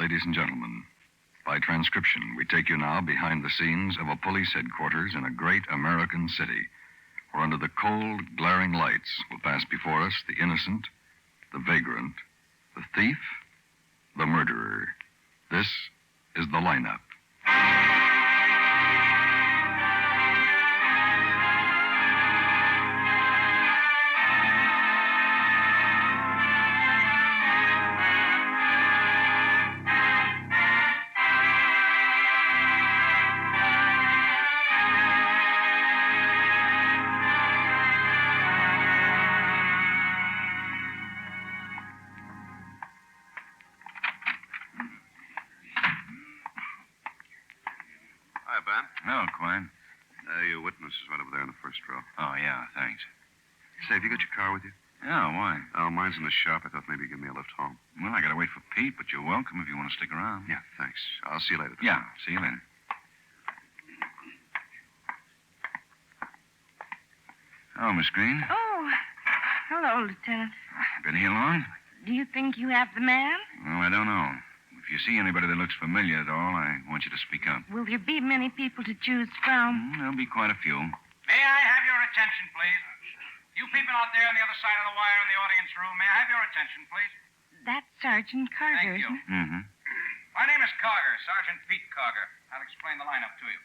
Ladies and gentlemen, by transcription, we take you now behind the scenes of a police headquarters in a great American city, where under the cold, glaring lights will pass before us the innocent, the vagrant, the thief, the murderer. This is the lineup. Hello, Quine. Your witness is right over there in the first row. Oh, yeah, thanks. Say, have you got your car with you? Yeah, why? Oh, mine's in the shop. I thought maybe you'd give me a lift home. Well, I gotta wait for Pete, but you're welcome if you want to stick around. Yeah, thanks. I'll see you later. Yeah, see you later. Oh, Miss Green. Oh, hello, Lieutenant. Been here long? Do you think you have the man? Well, I don't know. If you see anybody that looks familiar at all, I want you to speak up. Will there be many people to choose from? There'll be quite a few. May I have your attention, please? You people out there on the other side of the wire in the audience room, may I have your attention, please? That's Sergeant Carter, Thank you. isn't it? Mm-hmm. My name is Cogger, Sergeant Pete Cogger. I'll explain the lineup to you.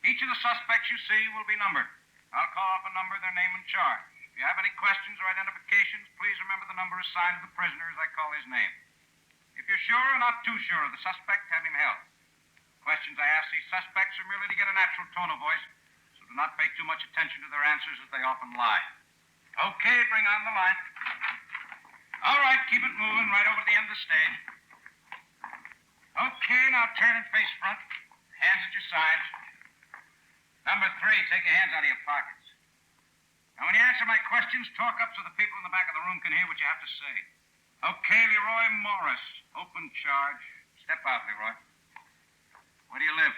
Each of the suspects you see will be numbered. I'll call up a number, their name, and charge. If you have any questions or identifications, please remember the number assigned to the prisoner as I call his name. If you're sure or not too sure of the suspect, have him held. Questions I ask these suspects are merely to get a natural tone of voice, so do not pay too much attention to their answers as they often lie. Okay, bring on the line. All right, keep it moving right over to the end of the stage. Okay, now turn and face front. Hands at your sides. Number 3, take your hands out of your pockets. Now, when you answer my questions, talk up so the people in the back of the room can hear what you have to say. Okay, Leroy Morris, open charge. Step out, Leroy. Where do you live?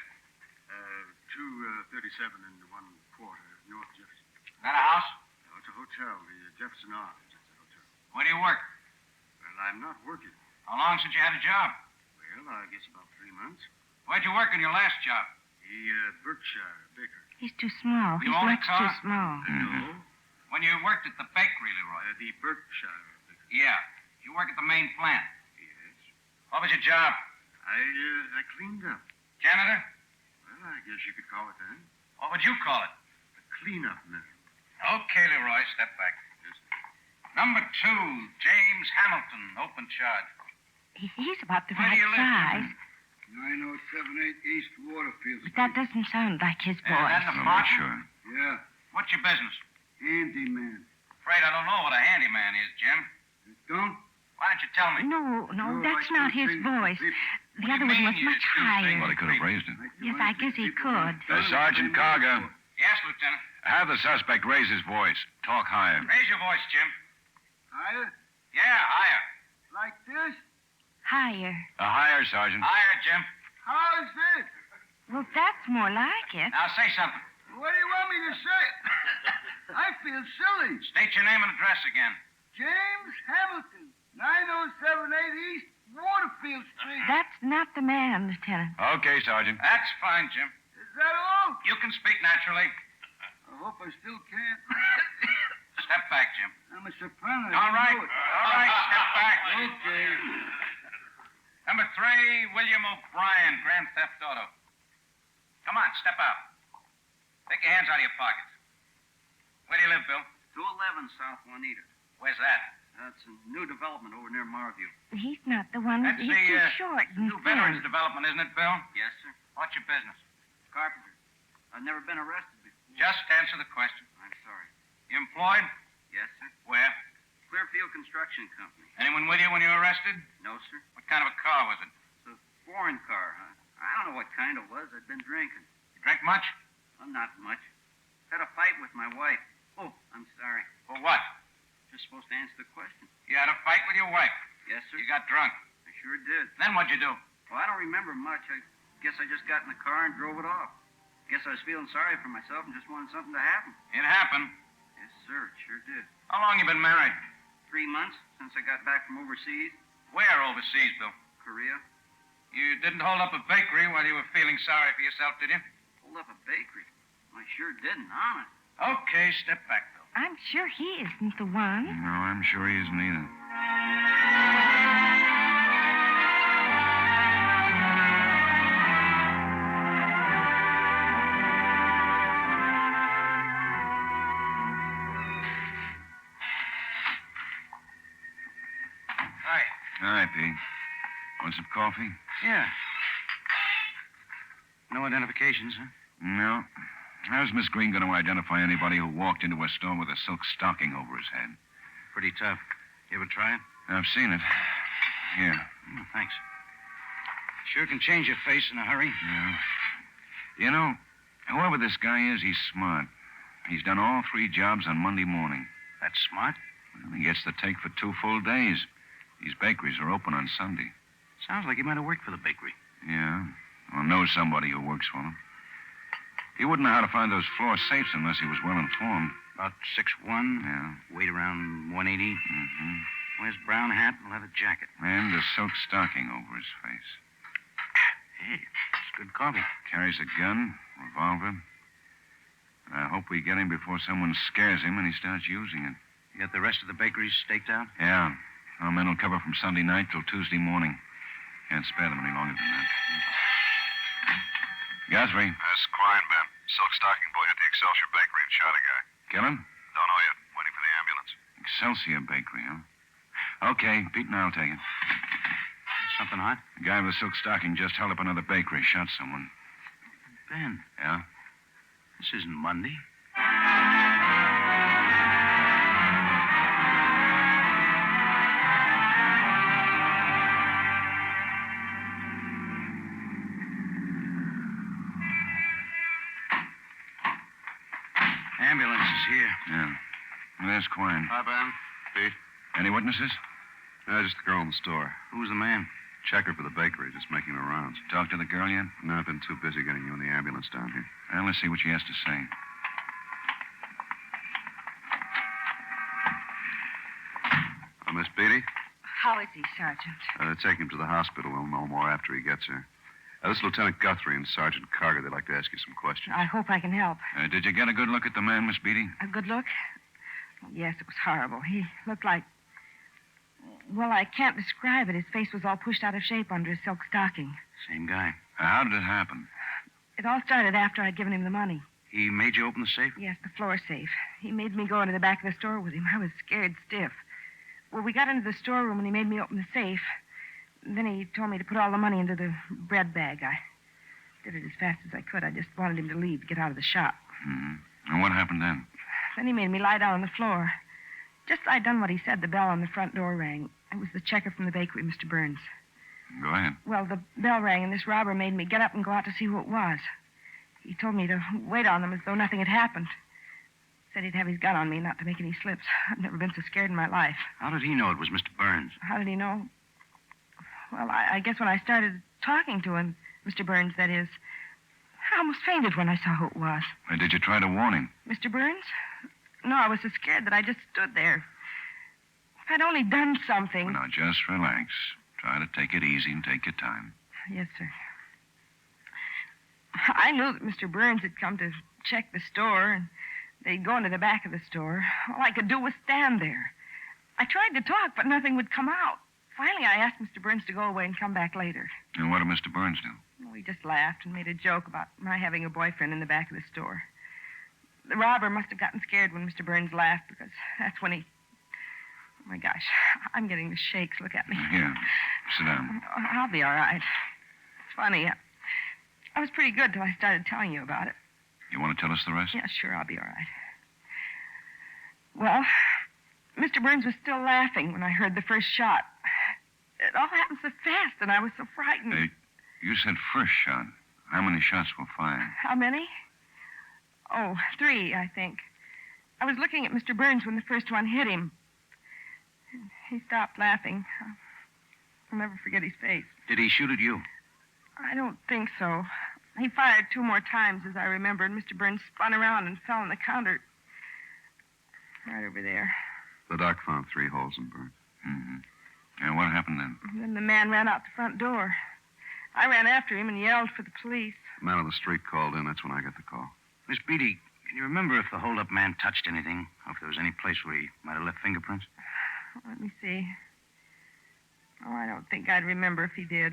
237 and 1/4, North Jefferson. Is that a house? No, it's a hotel, the Jefferson Arms. It's a hotel. Where do you work? Well, I'm not working. How long since you had a job? Well, I guess about 3 months. Where'd you work in your last job? The Berkshire baker. He's too small. You He's own a much car? too small. No, When you worked at the bakery, Leroy? the Berkshire baker. Yeah. You work at the main plant. Yes. What was your job? I cleaned up. Janitor? Well, I guess you could call it that. What would you call it? A cleanup man. Okay, Leroy, step back. Yes. Number 2, James Hamilton, open charge. He's about the Where do right you live, size. 9078 East Waterfield But that doesn't sound like his Is that voice. the I'm pot? not sure. Yeah, What's your business? handyman. Afraid I don't know what a handyman is, Jim. You don't? Why don't you tell me? No, No, that's like not you his think voice. people- The other one was much Well, higher. he could have raised it. Yes, I guess he could. Sergeant Carger, Yes, Lieutenant. have the suspect raise his voice. Talk higher. Raise your voice, Jim. Higher? Yeah, higher. Like this? Higher. Higher, Sergeant. Higher, Jim. How's this? Well, that's more like it. Now say something. What do you want me to say? I feel silly. State your name and address again. James Hamilton, 9078 East Waterfield Street. That's not the man, Lieutenant. Okay, Sergeant. That's fine, Jim. Is that all? You can speak naturally. I hope I still can. Step back, Jim. I'm a soprano. All you right. know it. All right, step back. Okay. Number 3, William O'Brien, Grand Theft Auto. Come on, step out. Take your hands out of your pockets. Where do you live, Bill? 211 South Juanita. Where's that? That's a new development over near Marview. He's not the one. That's He's the, too short and New Veterans thin. Development, isn't it, Bill? Yes, sir. What's your business? Carpenter. I've never been arrested before. Just answer the question. I'm sorry. You employed? Yes, sir. Where? Clearfield Construction Company. Anyone with you when you were arrested? No, sir. What kind of a car was it? It's a foreign car, huh? I don't know what kind it was. I'd been drinking. You drank much? Well, not much. Had a fight with my wife. Oh, I'm sorry. For what? Just supposed to answer the question. You had a fight with your wife. Yes, sir. You got drunk. I sure did. Then what'd you do? Well, I don't remember much. I guess I just got in the car and drove it off. Guess I was feeling sorry for myself and just wanted something to happen. It happened. Yes, sir. It sure did. How long you been married? 3 months since I got back from overseas. Where overseas, Bill? Korea. You didn't hold up a bakery while you were feeling sorry for yourself, did you? Hold up a bakery. I sure didn't, honest. Okay, step back, Bill. I'm sure he isn't the one. No, I'm sure he isn't either. Hi. Hi, Pete. Want some coffee? Yeah. No identifications, huh? No. How's Miss Green going to identify anybody who walked into a store with a silk stocking over his head? Pretty tough. You ever try it? I've seen it. Here. Oh, thanks. Sure can change your face in a hurry. Yeah. You know, whoever this guy is, he's smart. He's done all 3 jobs on Monday morning. That's smart. Well, he gets the take for 2 full days. These bakeries are open on Sunday. Sounds like he might have worked for the bakery. Yeah. Or knows somebody who works for him. He wouldn't know how to find those floor safes unless he was well informed. About 6'1", Yeah. weight around 180. Mm-hmm. Wears brown hat and leather jacket. And a silk stocking over his face. Hey, it's good coffee. Carries a gun, revolver. I hope we get him before someone scares him and he starts using it. You got the rest of the bakeries staked out? Yeah. Our men will cover from Sunday night till Tuesday morning. Can't spare them any longer than that. Guthrie. That's Quine, Ben. Silk stocking boy hit the Excelsior Bakery and shot a guy. Kill him? Don't know yet. Waiting for the ambulance. Excelsior Bakery, huh? Okay, Pete and I'll take it. Something hot? The guy with the silk stocking just held up another bakery, shot someone. Ben, Yeah? this isn't Monday. Ambulance is here. Yeah. Well, there's Quine. Hi, Ben. Pete. Any witnesses? Just the girl in the store. Who's the man? Checker for the bakery, just making the rounds. Talked to the girl yet? No, I've been too busy getting you in the ambulance down here. Well, let's see what she has to say. Miss Beatty? How is he, Sergeant? Take him to the hospital. We'll know more after he gets here. This is Lieutenant Guthrie and Sergeant Carger. They'd like to ask you some questions. I hope I can help. Did you get a good look at the man, Miss Beatty? A good look? Yes, it was horrible. He looked like... Well, I can't describe it. His face was all pushed out of shape under his silk stocking. Same guy. How did it happen? It all started after I'd given him the money. He made you open the safe? Yes, the floor safe. He made me go into the back of the store with him. I was scared stiff. Well, we got into the storeroom and he made me open the safe. Then he told me to put all the money into the bread bag. I did it as fast as I could. I just wanted him to leave, to get out of the shop. Mm-hmm. And what happened then? Then he made me lie down on the floor. Just as I'd done what he said, the bell on the front door rang. It was the checker from the bakery, Mr. Burns. Go ahead. Well, the bell rang, and this robber made me get up and go out to see who it was. He told me to wait on them as though nothing had happened. Said he'd have his gun on me, not to make any slips. I've never been so scared in my life. How did he know it was Mr. Burns? How did he know? Well, I guess when I started talking to him, Mr. Burns, that is, I almost fainted when I saw who it was. Did you try to warn him? Mr. Burns? No, I was so scared that I just stood there. If I'd only done something. Well, now, just relax. Try to take it easy and take your time. Yes, sir. I knew that Mr. Burns had come to check the store, and they'd go into the back of the store. All I could do was stand there. I tried to talk, but nothing would come out. Finally, I asked Mr. Burns to go away and come back later. And what did Mr. Burns do? Well, he just laughed and made a joke about my having a boyfriend in the back of the store. The robber must have gotten scared when Mr. Burns laughed, because that's when he... Oh, my gosh, I'm getting the shakes. Look at me. Here, sit down. I'll be all right. It's funny. I was pretty good till I started telling you about it. You want to tell us the rest? Yeah, sure, I'll be all right. Well, Mr. Burns was still laughing when I heard the first shot. It all happened so fast, and I was so frightened. You said first shot. How many shots were fired? How many? Oh, 3, I think. I was looking at Mr. Burns when the first one hit him. He stopped laughing. I'll never forget his face. Did he shoot at you? I don't think so. He fired 2 more times, as I remember, and Mr. Burns spun around and fell on the counter. Right over there. The doc found 3 holes in Burns. Mm-hmm. And what happened then? And then the man ran out the front door. I ran after him and yelled for the police. The man on the street called in. That's when I got the call. Miss Beatty, can you remember if the hold-up man touched anything? Or if there was any place where he might have left fingerprints? Let me see. Oh, I don't think I'd remember if he did.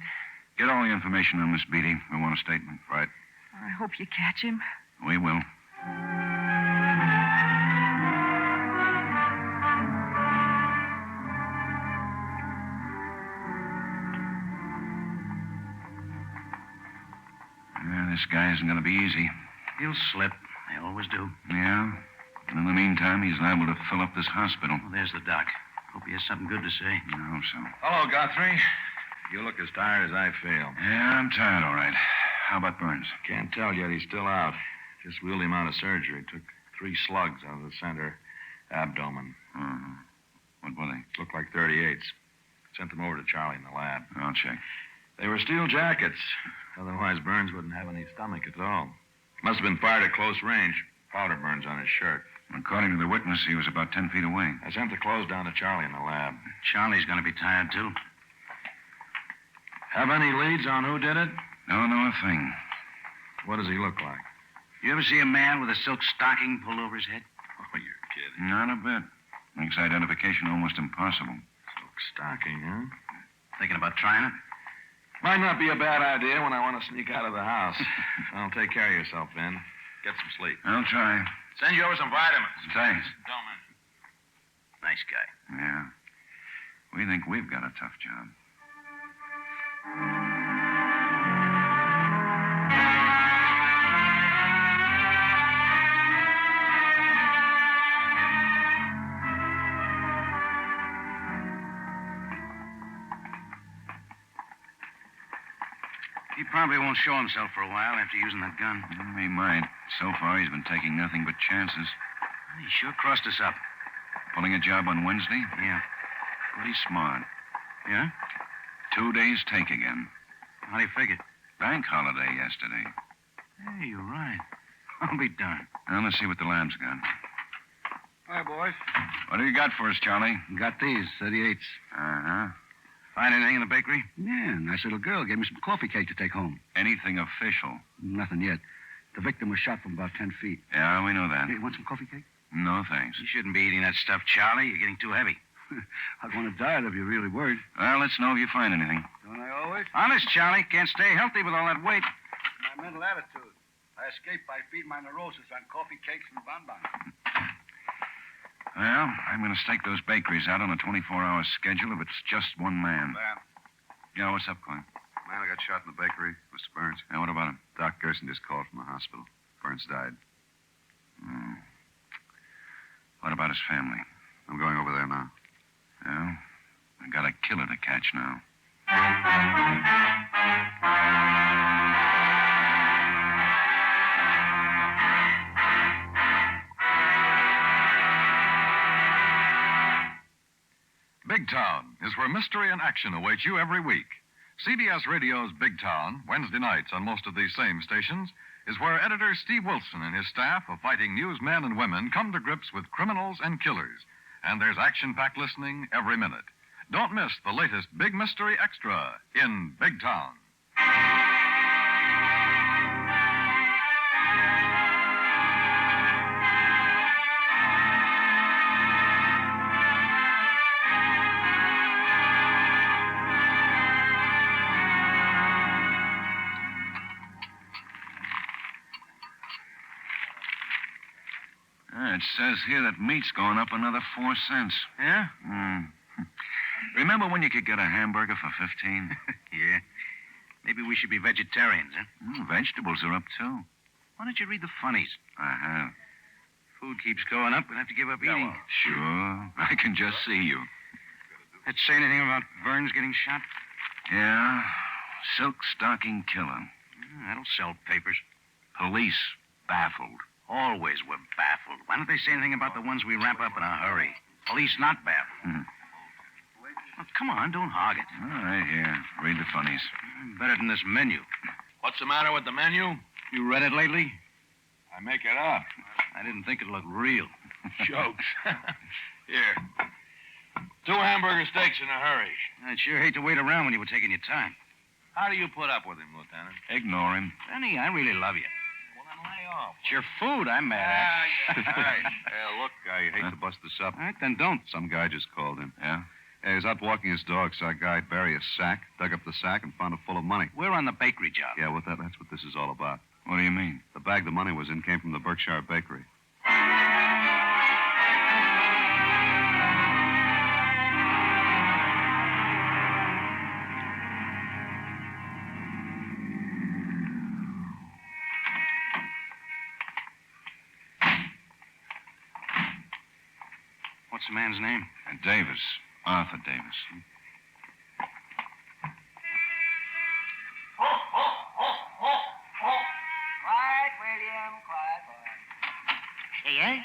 Get all the information on Miss Beatty. We want a statement. Right. I hope you catch him. We will. This guy isn't going to be easy. He'll slip. They always do. Yeah? And in the meantime, he's liable to fill up this hospital. Well, there's the doc. Hope he has something good to say. I hope so. Hello, Guthrie. You look as tired as I feel. Yeah, I'm tired, all right. How about Burns? Can't tell yet. He's still out. Just wheeled him out of surgery. Took 3 slugs out of the center abdomen. Uh-huh. What were they? Looked like 38s. Sent them over to Charlie in the lab. I'll check. They were steel jackets. Otherwise, Burns wouldn't have any stomach at all. Must have been fired at close range. Powder burns on his shirt. According to the witness, he was about 10 feet away. I sent the clothes down to Charlie in the lab. Charlie's going to be tired, too. Have any leads on who did it? Don't know a thing. What does he look like? You ever see a man with a silk stocking pulled over his head? Oh, you're kidding. Not a bit. Makes identification almost impossible. Silk stocking, huh? Thinking about trying it? Might not be a bad idea when I want to sneak out of the house. Well, take care of yourself, Ben. Get some sleep. I'll try. Send you over some vitamins. Thanks. Don't mention. Nice guy. Yeah. We think we've got a tough job. He probably won't show himself for a while after using that gun. He might. So far, he's been taking nothing but chances. He sure crossed us up. Pulling a job on Wednesday? Yeah. Pretty smart. Yeah? 2 days take again. How do you figure? Bank holiday yesterday. Hey, you're right. I'll be darned. Now, let's see what the lab's got. Hi, boys. What do you got for us, Charlie? Got these, 38s. Uh-huh. Find anything in the bakery? Yeah, nice little girl gave me some coffee cake to take home. Anything official? Nothing yet. The victim was shot from about 10 feet. Yeah, we know that. Hey, want some coffee cake? No, thanks. You shouldn't be eating that stuff, Charlie. You're getting too heavy. I'd want to diet if you're really worried. Well, let's know if you find anything. Don't I always? Honest, Charlie. Can't stay healthy with all that weight. My mental attitude. I escape by feeding my neurosis on coffee cakes and bonbons. Well, I'm going to stake those bakeries out on a 24-hour schedule if it's just one man. Yeah, what's up, Clint? Man who got shot in the bakery, Mr. Burns. Yeah, what about him? Doc Gerson just called from the hospital. Burns died. What about his family? I'm going over there now. Well, I got a killer to catch now. Big Town is where mystery and action await you every week. CBS Radio's Big Town, Wednesday nights on most of these same stations, is where editor Steve Wilson and his staff of fighting newsmen and women come to grips with criminals and killers. And there's action-packed listening every minute. Don't miss the latest Big Mystery Extra in Big Town. It says here that meat's going up another 4 cents. Yeah? Remember when you could get a hamburger for 15? Yeah. Maybe we should be vegetarians, huh? Vegetables are up, too. Why don't you read the funnies? I have. Food keeps going up. We'll have to give up eating. Sure. I can just see you. That say anything about Burns getting shot? Yeah. Silk stocking killer. That'll sell papers. Police baffled. Always we're baffled. Why don't they say anything about the ones we wrap up in a hurry? Police not baffled. Well, come on, don't hog it. All right, here. Read the funnies. Better than this menu. What's the matter with the menu? You read it lately? I make it up. I didn't think it looked real. Jokes. Here. 2 hamburger steaks in a hurry. I'd sure hate to wait around when you were taking your time. How do you put up with him, Lieutenant? Ignore him. Benny, I really love you. Well, then lay off. It's your food I'm mad at. Hey, look, I hate to bust this up. All right, then don't. Some guy just called in. Yeah? Hey, he was out walking his dog, saw a guy bury a sack, dug up the sack, and found it full of money. We're on the bakery job. Yeah, that's what this is all about. What do you mean? The bag the money was in came from the Berkshire Bakery. What's the man's name? Davis. Arthur Davis. Quiet, William, quiet, boy. Hey, eh?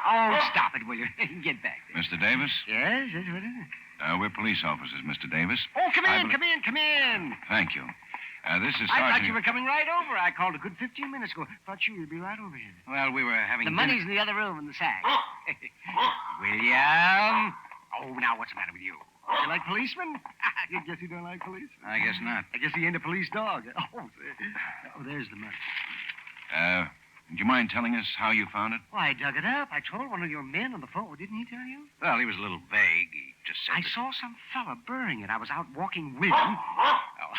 Oh, stop it, will you? Get back there. Mr. Davis? Yes, what is it? We're police officers, Mr. Davis. Oh, come I in, bel- come in. Thank you. This is I Sergeant... thought you were coming right over. I called a good 15 minutes ago. Thought you would be right over here. Well, we were having The dinner- money's in the other room in the sack. William. Oh, now what's the matter with you? You like policemen? I guess you don't like policemen. I guess not. I guess he ain't a police dog. There's the money. Do you mind telling us how you found it? Well, I dug it up. I told one of your men on the phone. Didn't he tell you? Well, he was a little vague. He just said I saw some fella burying it. I was out walking with him. Oh,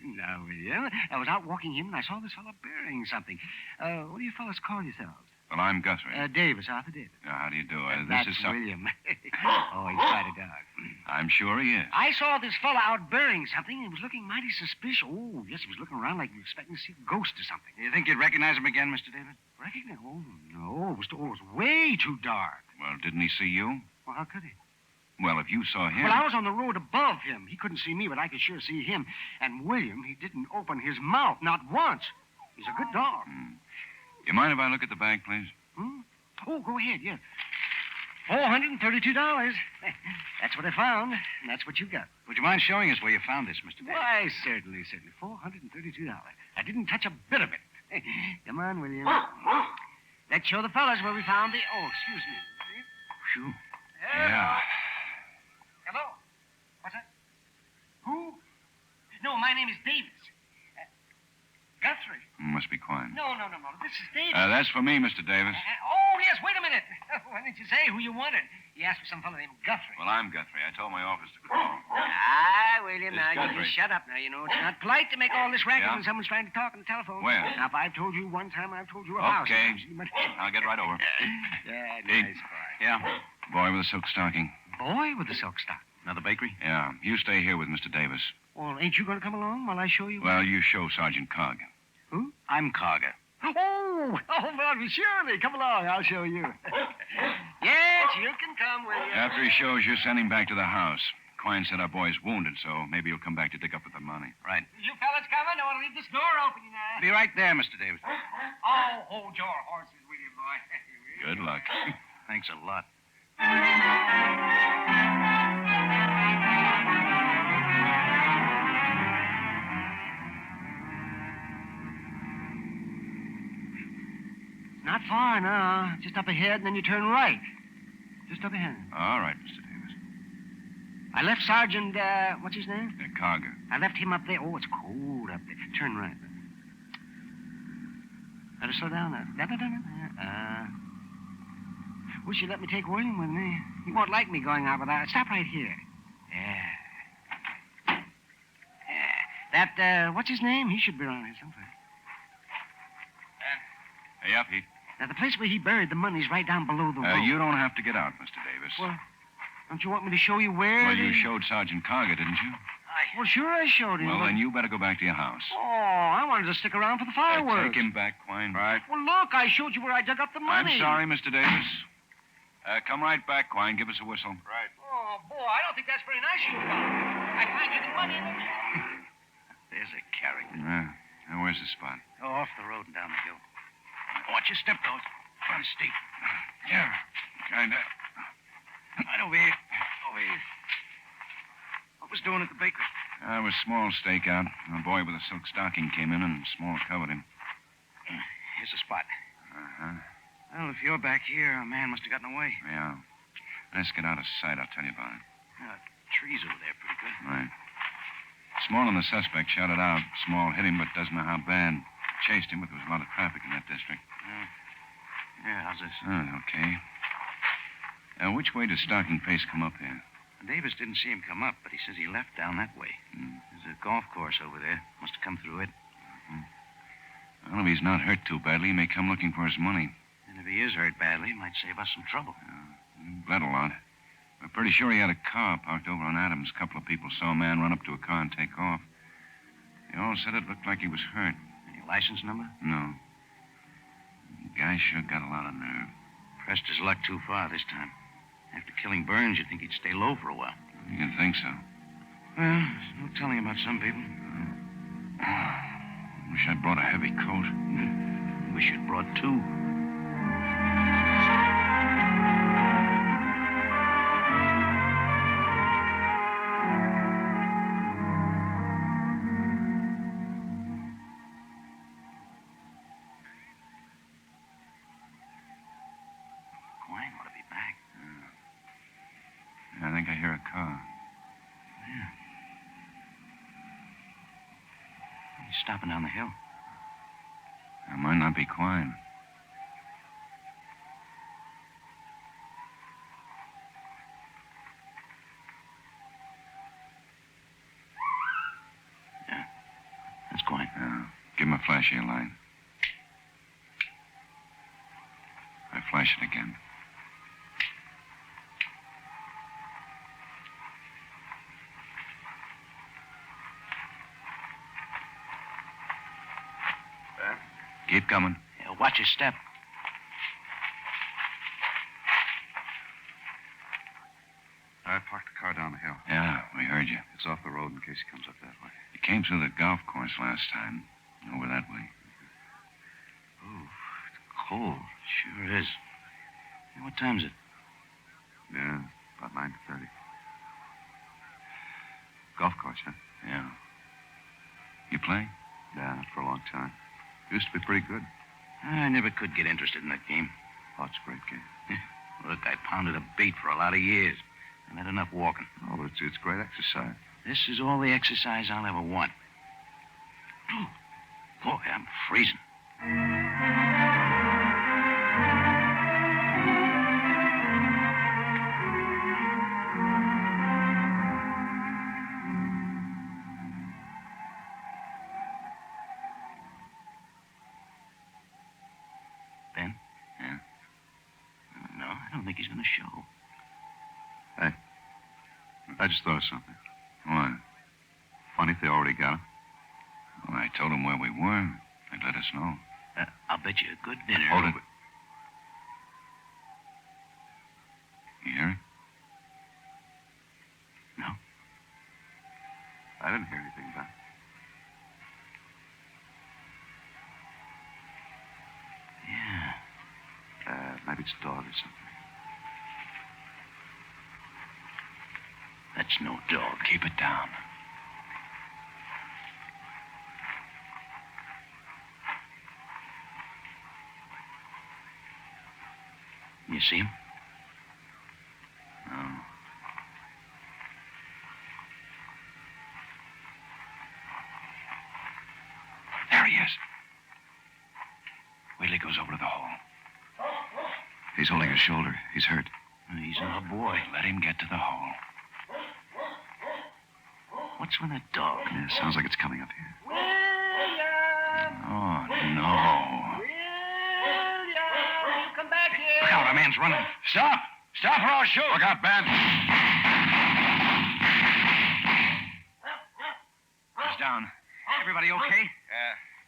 no, William. I was out walking him, and I saw this fella burying something. What do you fellas call yourselves? Well, I'm Guthrie. Davis, Arthur Davis. How do you do? That's This is William. Oh, he's quite a dog. I'm sure he is. I saw this fella out burying something, and he was looking mighty suspicious. Oh, yes, he was looking around like he was expecting to see a ghost or something. You think you'd recognize him again, Mr. Davis? Recognize? Oh, no. It was way too dark. Well, didn't he see you? Well, how could he? Well, if you saw him... Well, I was on the road above him. He couldn't see me, but I could sure see him. And William, he didn't open his mouth, not once. He's a good dog. You mind if I look at the bag, please? Hmm? Oh, go ahead, yes. $432. That's what I found, and that's what you got. Would you mind showing us where you found this, Mr. Davis? Why, certainly. $432. I didn't touch a bit of it. Come on, William. Let's show the fellas where we found the... Oh, excuse me. Phew. Yeah. Hello? What's that? Who? No, my name is Davis. Guthrie. Must be quiet. No. This is Davis. That's for me, Mr. Davis. Oh, yes, wait a minute. Why didn't you say who you wanted? You asked for some fellow named Guthrie. Well, I'm Guthrie. I told my office to call. William, It's now you Guthrie. just shut up now. You know, it's not polite to make all this racket Yeah? when someone's trying to talk on the telephone. Where? Now, if I've told you one time, I've told you a thousand Okay. times. But... I'll get right over. Yeah, Hey. nice boy. Yeah. Boy with a silk stocking. Boy with the silk stock. Another bakery? Yeah. You stay here with Mr. Davis. Well, ain't you going to come along while I show you? Well, you show Sergeant Cog. Who? I'm Cogger. Oh, well, surely. Come along. I'll show you. Yes, you can come, William. After he shows you, send him back to the house. Quine said our boy's wounded, so maybe he'll come back to dig up with the money. Right. You fellas coming? I want to leave this door open, you know. Be right there, Mr. Davis. Oh, hold your horses, William, boy. Good luck. Thanks a lot. Not far now. Just up ahead, and then you turn right. Just up ahead. All right, Mr. Davis. I left Sergeant, what's his name? Cogger. I left him up there. Oh, it's cold up there. Turn right. Better slow down now. Wish you'd let me take William with me. He won't like me going out without... Stop right here. Yeah. That, what's his name? He should be around here someplace. Hey, up, Pete. Now, the place where he buried the money's right down below the road. You don't have to get out, Mr. Davis. Well, don't you want me to show you where? Well, you showed Sergeant Cogger, didn't you? Well, sure I showed him. Well, but- then you better go back to your house. Oh, I wanted to stick around for the fireworks. Take him back, Quine. Right. Well, look, I showed you where I dug up the money. I'm sorry, Mr. Davis. Come right back, Quine. Give us a whistle. Right. Oh, boy, I don't think that's very nice of you, I find you the money in the... There's a character. Now, where's the spot? Oh, off the road and down the hill. Watch your step, though. Kind of steep. Yeah, kind of. Right over here. Over here. What was doing at the bakery? It was small stakeout. A boy with a silk stocking came in and small covered him. Here's the spot. Uh-huh. Well, if you're back here, a man must have gotten away. Yeah. Let's get out of sight. I'll tell you about it. Trees over there, pretty good. Right. Small and the suspect shouted out. Small hit him, but doesn't know how bad. Chased him, but there was a lot of traffic in that district. Yeah, how's this? Okay. Which way does Stockton Pace come up here? Davis didn't see him come up, but he says he left down that way. There's a golf course over there. Must have come through it. Well, if he's not hurt too badly, he may come looking for his money. And if he is hurt badly, he might save us some trouble. Bled a lot. We're pretty sure he had a car parked over on Adams. A couple of people saw a man run up to a car and take off. They all said it looked like he was hurt. Any license number? No. The guy sure got a lot of nerve. Pressed his luck too far this time. After killing Burns, you'd think he'd stay low for a while. You'd think so. Well, there's no telling about some people. Wish I'd brought a heavy coat. Wish you'd brought two. Quine ought to be back. I think I hear a car. Yeah. He's stopping down the hill. It might not be Quine. Yeah, that's Quine. Give him a flash of your light. I flash it again. Keep coming. Yeah, watch your step. I parked the car down the hill. Yeah, we heard you. It's off the road in case he comes up that way. You came through the golf course last time. Over that way. Oh, it's cold. Sure is. Hey, what time's it? Yeah, about 9:30. Golf course, huh? Yeah. You play? Yeah, not for a long time. Used to be pretty good. I never could get interested in that game. Oh, it's a great game. Look, I pounded a bait for a lot of years. I've had enough walking. Oh, but it's great exercise. This is all the exercise I'll ever want. Boy, I'm freezing. Ben? Yeah? No, I don't think he's going to show. Hey, I just thought of something. What? Funny if they already got him. Well, I told them where we were. They'd let us know. I'll bet you a good dinner. Hold it. You hear it? No. I didn't hear anything about it. Yeah. Maybe it's a dog or something. That's no dog. Keep it down. You see him? No. There he is. Wait till he goes over to the hole. He's holding his shoulder. He's hurt. He's our boy. Let him get to the hole. What's with that dog? Yeah, sounds like it's coming up here. Oh, no. William, come back here. Look out, a man's running. Stop! Stop or I'll shoot! Look out, Ben. He's down. Everybody okay?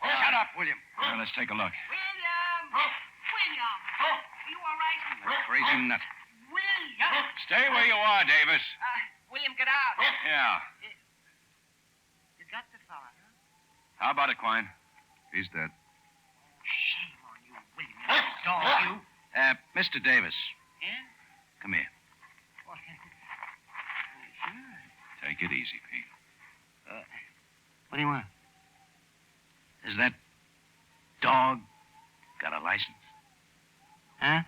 Shut up, William. Well, let's take a look. William! William! Are you all right? That crazy nut. William! Stay where you are, Davis. William, get out. Yeah. You got the fella, huh? How about it, Quine? He's dead. Shame on you, William. You dog, you. Mr. Davis, Yeah? come here. Sure. Take it easy, Pete. What do you want? Is that dog got a license? Huh?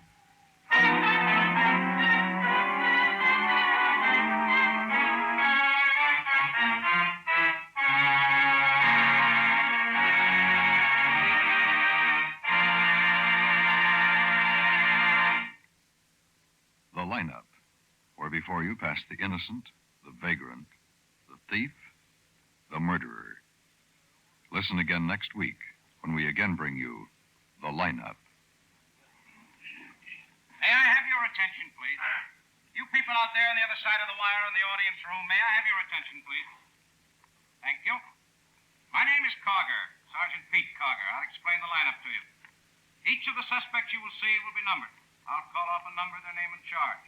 you past the innocent, the vagrant, the thief, the murderer. Listen again next week when we again bring you The Lineup. May I have your attention, please? You people out there on the other side of the wire in the audience room, may I have your attention, please? Thank you. My name is Carger, Sergeant Pete Carger. I'll explain the lineup to you. Each of the suspects you will see will be numbered. I'll call off a number, their name and charge.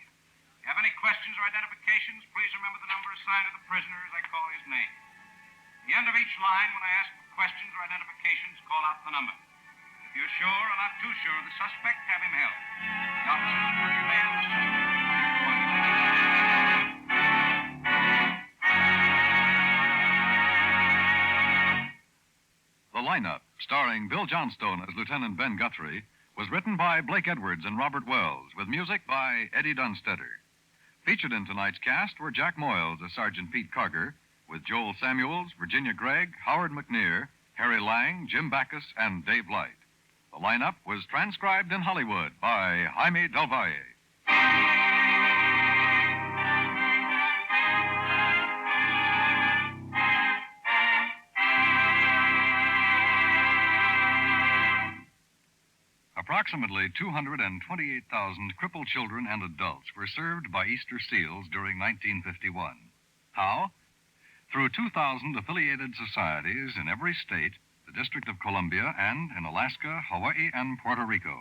If you have any questions or identifications, please remember the number assigned to the prisoner as I call his name. At the end of each line, when I ask for questions or identifications, call out the number. If you're sure or not too sure of the suspect, have him held. The officers will explain the suspect. The Lineup, starring Bill Johnstone as Lieutenant Ben Guthrie, was written by Blake Edwards and Robert Wells, with music by Eddie Dunstetter. Featured in tonight's cast were Jack Moyles as Sergeant Pete Carger, with Joel Samuels, Virginia Gregg, Howard McNear, Harry Lang, Jim Backus, and Dave Light. The Lineup was transcribed in Hollywood by Jaime Del Valle. Approximately 228,000 crippled children and adults were served by Easter Seals during 1951. How? Through 2,000 affiliated societies in every state, the District of Columbia, and in Alaska, Hawaii, and Puerto Rico.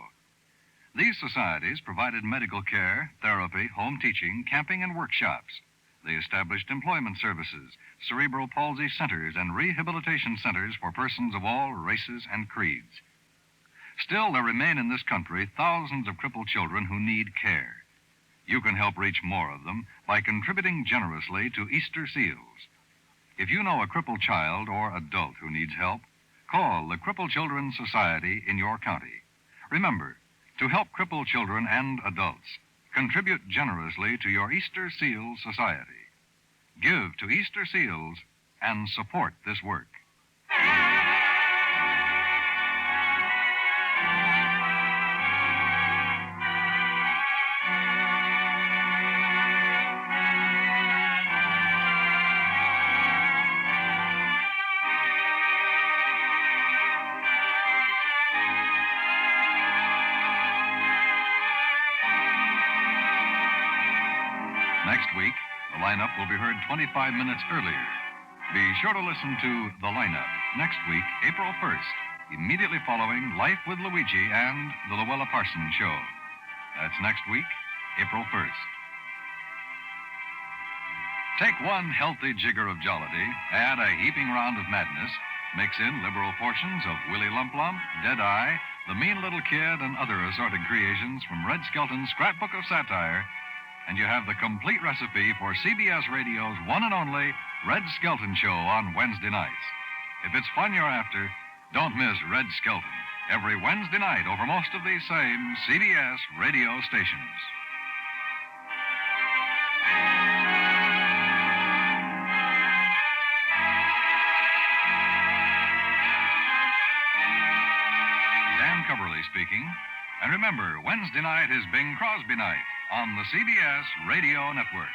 These societies provided medical care, therapy, home teaching, camping, and workshops. They established employment services, cerebral palsy centers, and rehabilitation centers for persons of all races and creeds. Still, there remain in this country thousands of crippled children who need care. You can help reach more of them by contributing generously to Easter Seals. If you know a crippled child or adult who needs help, call the Crippled Children's Society in your county. Remember, to help crippled children and adults, contribute generously to your Easter Seals Society. Give to Easter Seals and support this work. Next week, the lineup will be heard 25 minutes earlier. Be sure to listen to The Lineup next week, April 1st, immediately following Life with Luigi and The Luella Parsons Show. That's next week, April 1st. Take one healthy jigger of jollity, add a heaping round of madness, mix in liberal portions of Willie Lump Lump, Deadeye, The Mean Little Kid, and other assorted creations from Red Skelton's Scrapbook of Satire, and you have the complete recipe for CBS Radio's one and only Red Skelton Show on Wednesday nights. If it's fun you're after, don't miss Red Skelton every Wednesday night over most of these same CBS radio stations. Dan Coverly speaking. And remember, Wednesday night is Bing Crosby night on the CBS Radio Network.